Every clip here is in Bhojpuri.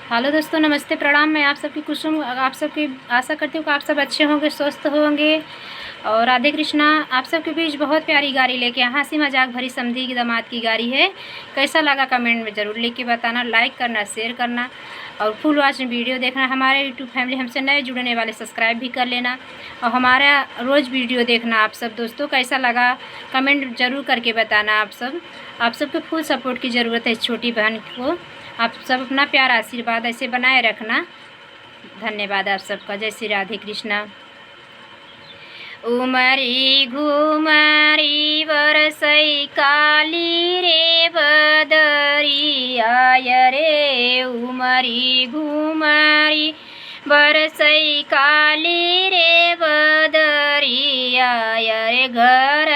हेलो दोस्तों, नमस्ते, प्रणाम। मैं आप सबकी कुशल आप सबकी आशा करती हूँ कि आप सब अच्छे होंगे, स्वस्थ होंगे। और राधे कृष्णा। आप सबके बीच बहुत प्यारी गाड़ी लेके हंसी मजाक भरी समधी की दामाद की गाड़ी है। कैसा लगा कमेंट में ज़रूर लिख के बताना, लाइक करना, शेयर करना और फुल वॉच वीडियो देखना। हमारे यूट्यूब फैमिली हमसे नए जुड़ने वाले सब्सक्राइब भी कर लेना और हमारा रोज़ वीडियो देखना। आप सब दोस्तों कैसा लगा कमेंट ज़रूर करके बताना। आप सबको फुल सपोर्ट की ज़रूरत है इस छोटी बहन को। आप सब अपना प्यार आशीर्वाद ऐसे बनाए रखना। धन्यवाद आप सबका। जय श्री राधे कृष्णा। उमरी घुमरी बरसई काली रे बदरिया रे। उमरी घुमरी बरसई काली रे बदरिया रे। घर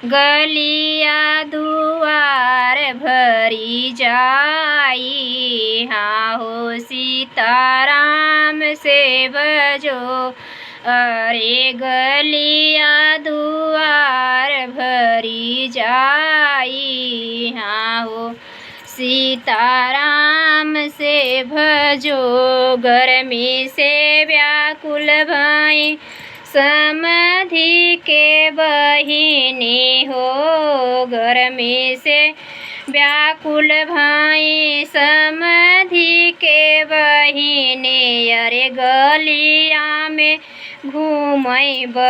गलिया दुआर भरी जाई। हाँ हो सीताराम से बजो अरे गलिया दुआर भरी जाई। हाँ हो सीताराम से भजो। गर्मी से व्याकुल भई समधि के बहिनी हो। गर्मी से व्याकुल भाई समधि के बहिनी अरे गलिया में घूमई बउराई।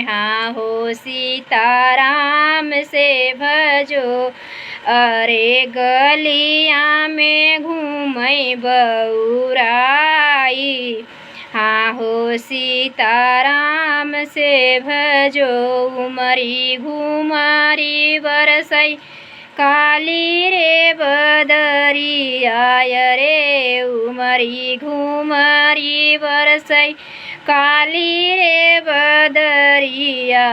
हाँ हो सीताराम से भजो अरे गलिया में घूमई बउराई। हाँ हो सीताराम से भजो। उमरी घुमरी बरसई काली रे बदरिया रे। उमरी घुमरी बरसई काली रे बदरिया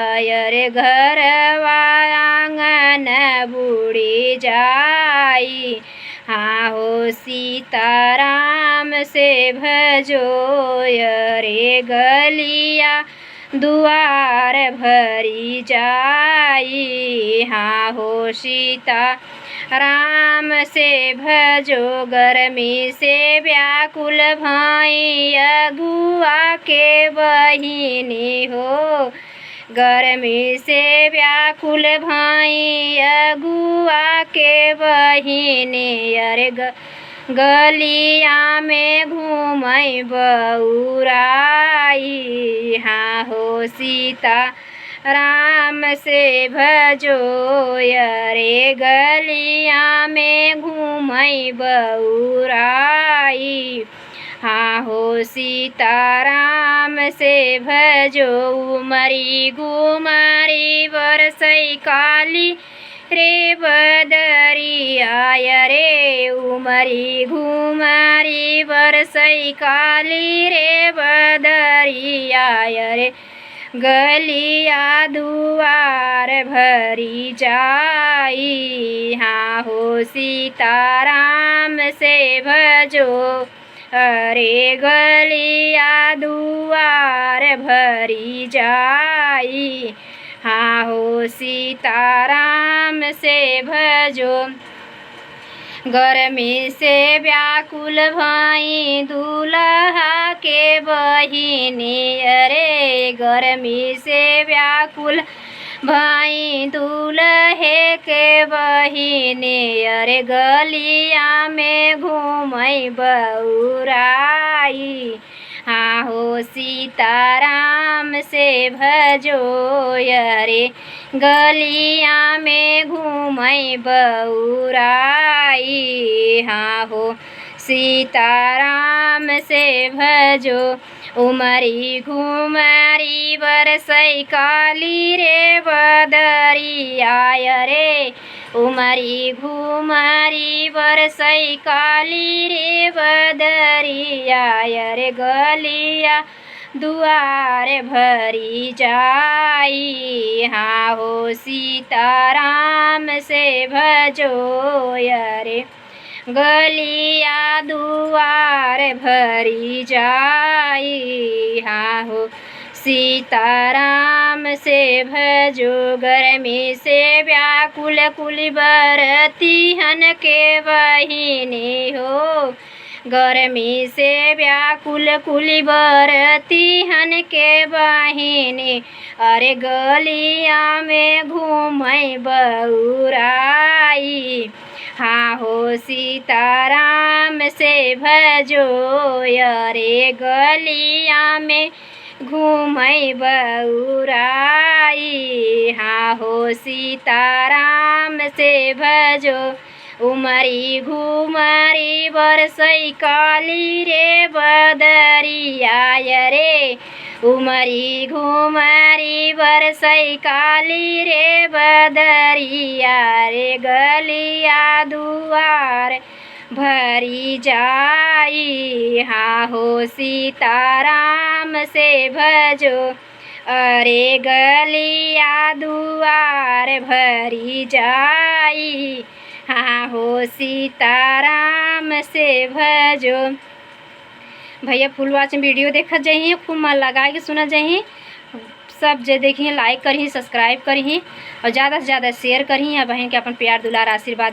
रे। घरवा आंगन बुड़ी जाई। हाँ हो सीताराम से भजो रे गलिया दुआर भरी जाई। हाँ हो सीता राम से भजो। गर्मी से व्याकुल भाई अगुआ के बहिनी हो। गर्मी से व्याकुल भाई अगुआ के बहिनी अरे गलिया में घूमई बउराई। हाँ हो सीता राम से भजो अरे गलिया में घूमई बउराई। हाँ हो सीताराम से भजो। उमरी घुमरी बरसई काली रे बदरिया रे। उमरी घुमरी बरसई काली रे बदरिया रे। गलिया दुआर भरी जाई। हाँ हो सीताराम से भजो अरे गलिया दुआर भरी जाई। हाँ हो सीताराम से भजो। गर्मी से व्याकुल भाई दूल्हा के बहिनी अरे। गर्मी से व्याकुल भाई दूल्हे के बहिनी अरे गलिया में घूमई बउराई। हाँ हो सीताराम से भजो अरे गलिया में घूमई बउराई। हाँ हो सीताराम से भजो। उमरी घुमरी बरसई काली रे बदरिया रे। उमरी घुमरी बरसई काली रे बदरिया रे। गलिया दुआर भरी जाई। हाँ हो सीताराम से भजो अरे गलिया दुआर भरी जाई। हाँ हो सीताराम से भजो गर्मी से व्याकुल कुल बरतिहन के बहिनी हो। गर्मी से व्याकुल कुल बरतिहन के बहिनी, अरे गलिया में घूमै बउराई। हाँ हो सीताराम से भजो, अरे गलिया में घूमै बउराई। हाँ हो सीताराम से भजो, उमरी घुमरी बरसै काली रे बदरिया रे। उमरी घुमरी बरसै काली रे बदरिया रे, गलिया दुआर भरी जाई। हाँ हो सीताराम से भजो, अरे गलिया दुआर भरी जाई। हाँ हो सीताराम से भजो। भैया फुल वॉच में वीडियो देखत जाइए, खूब मन लगा के सुनत जाइए। सब जे देखिए लाइक करिए, सब्सक्राइब करिए और ज़्यादा से ज़्यादा शेयर करिए। बहन के अपन प्यार दुलार आशीर्वाद